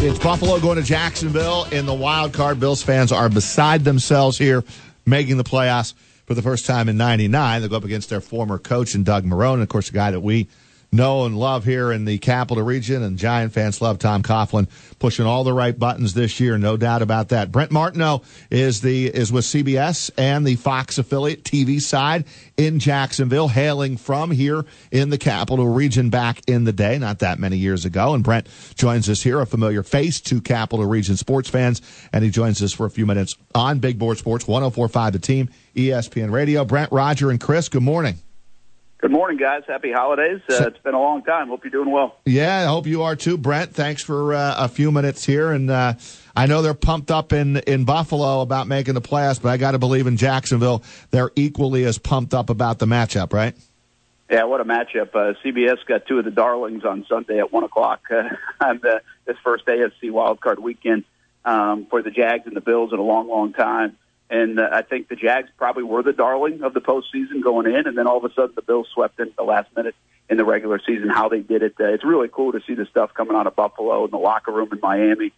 It's Buffalo going to Jacksonville in the wild card. Bills fans are beside themselves here, making the playoffs for the first time in '99. They'll go up against their former coach and Doug Marrone, and of course, a guy that we know and love here in the Capital Region, and Giant fans love Tom Coughlin, pushing all the right buttons this year, no doubt about that. Brent Martineau is with CBS and the Fox affiliate TV side in Jacksonville, hailing from here in the Capital Region back in the day, not that many years ago. And Brent joins us here, a familiar face to Capital Region sports fans, and he joins us for a few minutes on Big Board Sports, 104.5 The Team, ESPN Radio. Brent, Roger, and Chris, good morning. Good morning, guys. Happy holidays. It's been a long time. Hope you're doing well. Yeah, I hope you are too, Brent. Thanks for a few minutes here. And I know they're pumped up in Buffalo about making the playoffs, but I got to believe in Jacksonville they're equally as pumped up about the matchup, right? Yeah, what a matchup. CBS got two of the darlings on Sunday at 1 o'clock on this first AFC wildcard weekend for the Jags and the Bills in a long, long time. And I think the Jags probably were the darling of the postseason going in, and then all of a sudden the Bills swept in at the last minute in the regular season. How they did it, it's really cool to see the stuff coming out of Buffalo and the locker room in Miami.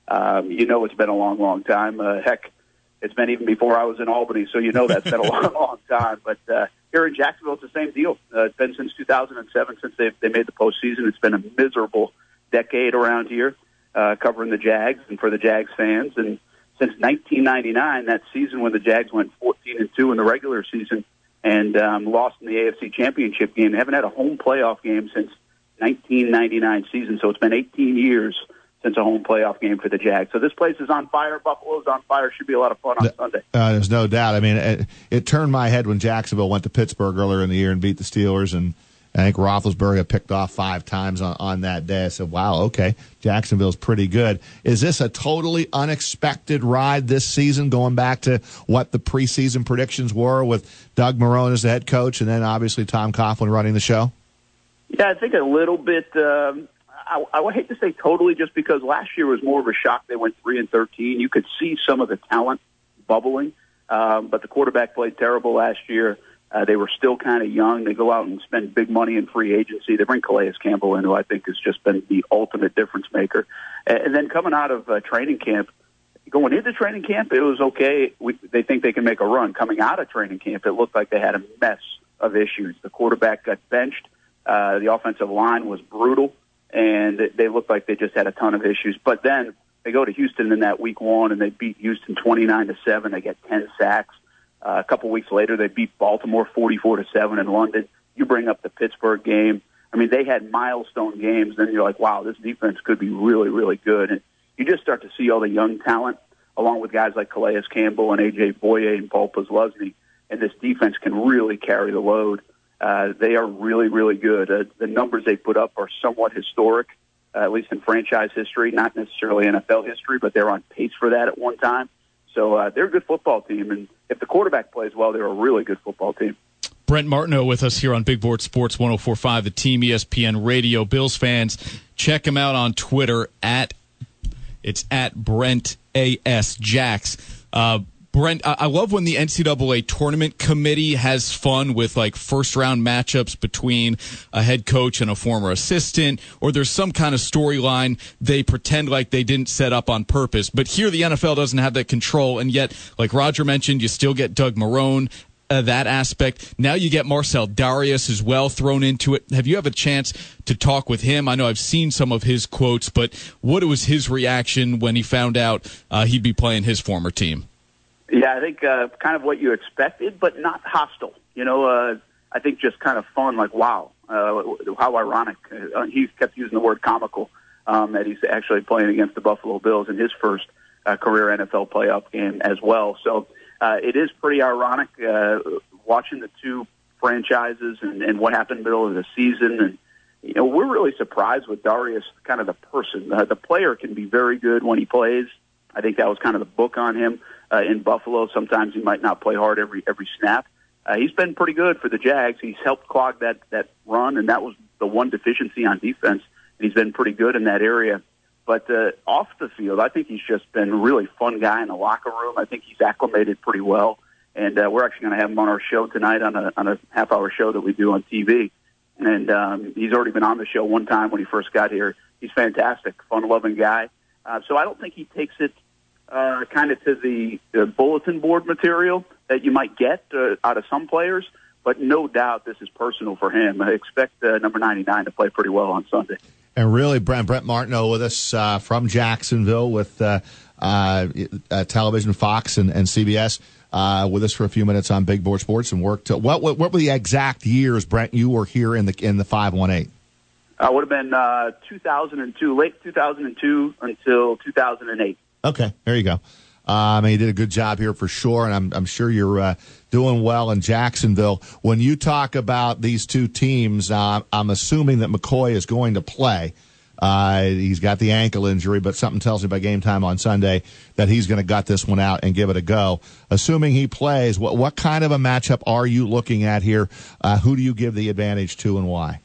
It's been a long, long time. Heck, it's been even before I was in Albany, so that's been a long, long time. But here in Jacksonville, it's the same deal. It's been since 2007 since they made the postseason. It's been a miserable decade around here covering the Jags and for the Jags fans. And since 1999, that season when the Jags went 14-2 in the regular season and lost in the AFC Championship game, they haven't had a home playoff game since 1999 season. So it's been 18 years since a home playoff game for the Jags. So this place is on fire. Buffalo's on fire. Should be a lot of fun on Sunday. There's no doubt. I mean, it turned my head when Jacksonville went to Pittsburgh earlier in the year and beat the Steelers, and I think Roethlisberger picked off 5 times on that day. I said, wow, okay, Jacksonville's pretty good. Is this a totally unexpected ride this season, going back to what the preseason predictions were with Doug Marrone as the head coach and then obviously Tom Coughlin running the show? Yeah, I think a little bit. I would hate to say totally, just because last year was more of a shock. They went 3-13. You could see some of the talent bubbling, but the quarterback played terrible last year. They were still kind of young. They go out and spend big money in free agency. They bring Calais Campbell in, who I think has just been the ultimate difference maker. And then coming out of training camp, going into training camp, it was okay. They think they can make a run. Coming out of training camp, it looked like they had a mess of issues. The quarterback got benched. The offensive line was brutal, and they looked like they just had a ton of issues. But then they go to Houston in that week 1, and they beat Houston 29-7. They get 10 sacks. A couple weeks later, they beat Baltimore 44-7 in London. You bring up the Pittsburgh game. I mean, they had milestone games. Then you're like, wow, this defense could be really, really good. And you just start to see all the young talent, along with guys like Calais Campbell and A.J. Boye and Paul Posluszny. And this defense can really carry the load. They are really, really good. The numbers they put up are somewhat historic, at least in franchise history, not necessarily NFL history, but they're on pace for that at one time. So they're a good football team, and if the quarterback plays well, they're a really good football team. Brent Martineau with us here on Big Board Sports 104.5, The Team, ESPN Radio. Bills fans, check him out on Twitter it's at Brent A.S. Jax. Brent, I love when the NCAA tournament committee has fun with like first-round matchups between a head coach and a former assistant, or there's some kind of storyline they pretend like they didn't set up on purpose. But here the NFL doesn't have that control, and yet, like Roger mentioned, you still get Doug Marrone, that aspect. Now you get Marcel Darius as well thrown into it. Have you had a chance to talk with him? I know I've seen some of his quotes, but what was his reaction when he found out he'd be playing his former team? Yeah, I think kind of what you expected, but not hostile. I think just kind of fun, like, wow, how ironic. He kept using the word comical, that he's actually playing against the Buffalo Bills in his first career NFL playoff game as well. So it is pretty ironic watching the two franchises and what happened in the middle of the season. And, we're really surprised with Darius, kind of the person. The player can be very good when he plays. I think that was kind of the book on him. In Buffalo, sometimes he might not play hard every snap. He's been pretty good for the Jags. He's helped clog that run, and that was the one deficiency on defense. He's been pretty good in that area. But off the field, I think he's just been a really fun guy in the locker room. I think he's acclimated pretty well. And we're actually going to have him on our show tonight on a half-hour show that we do on TV. And he's already been on the show one time when he first got here. He's fantastic, fun-loving guy. So I don't think he takes it kind of to the bulletin board material that you might get out of some players. But no doubt this is personal for him. I expect number 99 to play pretty well on Sunday. And really, Brent Martineau with us from Jacksonville with television, Fox and CBS, with us for a few minutes on Big Board Sports and worked. What were the exact years, Brent, you were here in the 518? Would have been 2002, late 2002 until 2008. Okay, there you go. You did a good job here for sure, and I'm sure you're doing well in Jacksonville. When you talk about these two teams, I'm assuming that McCoy is going to play. He's got the ankle injury, but something tells me by game time on Sunday that he's going to gut this one out and give it a go. Assuming he plays, what kind of a matchup are you looking at here? Who do you give the advantage to and why?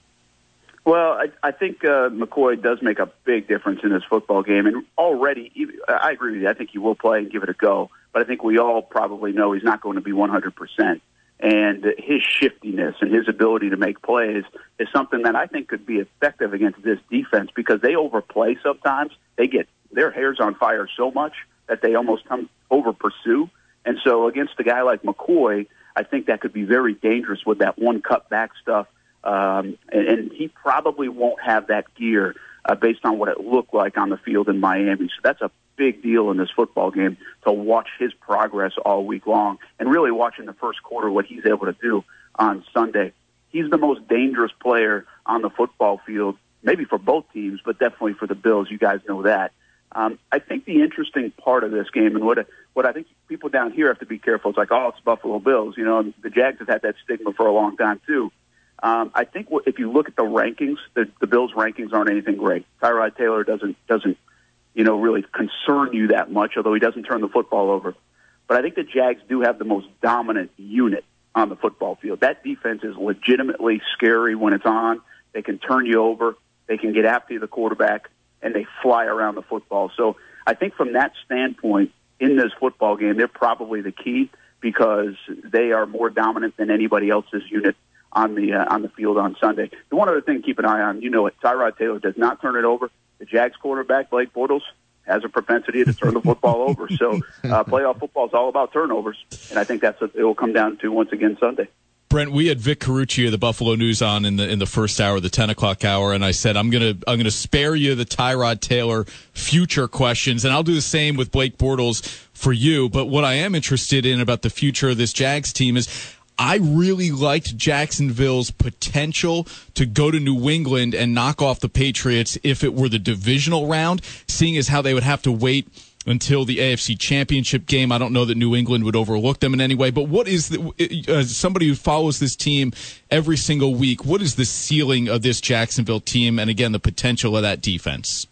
Well, I think McCoy does make a big difference in this football game. And already, I agree with you. I think he will play and give it a go. But I think we all probably know he's not going to be 100%. And his shiftiness and his ability to make plays is something that I think could be effective against this defense because they overplay sometimes. They get their hair's on fire so much that they almost come over pursue. And so against a guy like McCoy, I think that could be very dangerous with that one cut back stuff. And he probably won't have that gear based on what it looked like on the field in Miami. So that's a big deal in this football game to watch his progress all week long and really watch in the first quarter what he's able to do on Sunday. He's the most dangerous player on the football field, maybe for both teams, but definitely for the Bills. You guys know that. I think the interesting part of this game and what I think people down here have to be careful. It's like, oh, it's Buffalo Bills. You know, the Jags have had that stigma for a long time too. I think if you look at the rankings, the Bills' rankings aren't anything great. Tyrod Taylor doesn't really concern you that much, although he doesn't turn the football over. But I think the Jags do have the most dominant unit on the football field. That defense is legitimately scary when it's on. They can turn you over. They can get after the quarterback, and they fly around the football. So I think from that standpoint, in this football game, they're probably the key because they are more dominant than anybody else's unit on the field on Sunday. The one other thing to keep an eye on, you know it, Tyrod Taylor does not turn it over. The Jags quarterback, Blake Bortles, has a propensity to turn the football over. So playoff football is all about turnovers, and I think that's what it will come down to once again Sunday. Brent, we had Vic Carucci of the Buffalo News on in the first hour, the 10 o'clock hour, and I said I'm gonna spare you the Tyrod Taylor future questions, and I'll do the same with Blake Bortles for you. But what I am interested in about the future of this Jags team is I really liked Jacksonville's potential to go to New England and knock off the Patriots if it were the divisional round, seeing as how they would have to wait until the AFC Championship game. I don't know that New England would overlook them in any way, but what is somebody who follows this team every single week, what is the ceiling of this Jacksonville team and, again, the potential of that defense?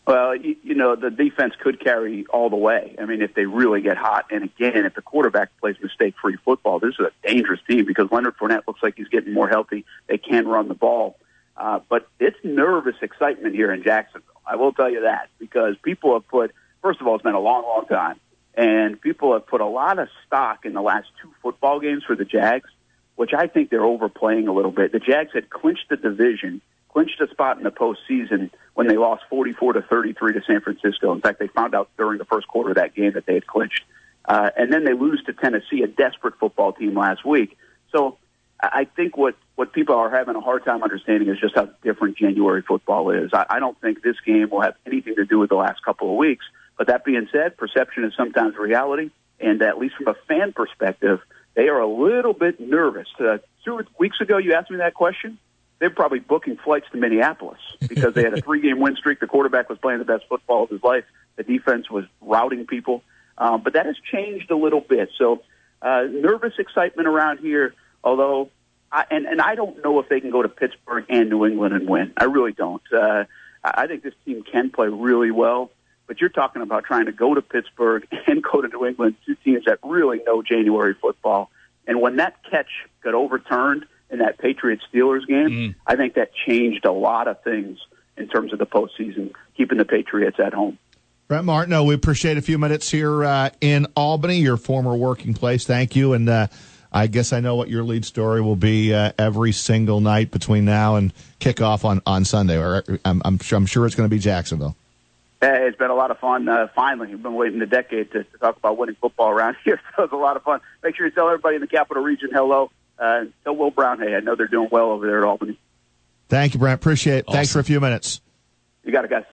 Well, the defense could carry all the way. I mean, if they really get hot, and again, if the quarterback plays mistake-free football, this is a dangerous team because Leonard Fournette looks like he's getting more healthy. They can run the ball. But it's nervous excitement here in Jacksonville. I will tell you that because people have put, first of all, it's been a long, long time, and people have put a lot of stock in the last two football games for the Jags, which I think they're overplaying a little bit. The Jags had clinched the division, clinched a spot in the postseason when they lost 44-33 to San Francisco. In fact, they found out during the first quarter of that game that they had clinched. And then they lose to Tennessee, a desperate football team last week. So I think what people are having a hard time understanding is just how different January football is. I don't think this game will have anything to do with the last couple of weeks. But that being said, perception is sometimes reality. And at least from a fan perspective, they are a little bit nervous. 2 weeks ago, you asked me that question. They're probably booking flights to Minneapolis because they had a 3-game win streak. The quarterback was playing the best football of his life. The defense was routing people. But that has changed a little bit. So nervous excitement around here, although I don't know if they can go to Pittsburgh and New England and win. I really don't. I think this team can play really well. But you're talking about trying to go to Pittsburgh and go to New England, two teams that really know January football. And when that catch got overturned in that Patriots-Steelers game, I think that changed a lot of things in terms of the postseason, keeping the Patriots at home. Brent Martineau, we appreciate a few minutes here in Albany, your former working place. Thank you. And I guess I know what your lead story will be every single night between now and kickoff on Sunday. I'm sure it's going to be Jacksonville. Hey, it's been a lot of fun. Finally, we've been waiting a decade to talk about winning football around here, so it's a lot of fun. Make sure you tell everybody in the Capital Region hello. Tell Will Brown, hey, I know they're doing well over there at Albany. Thank you, Brent. Appreciate it. Awesome. Thanks for a few minutes. You got it, guys.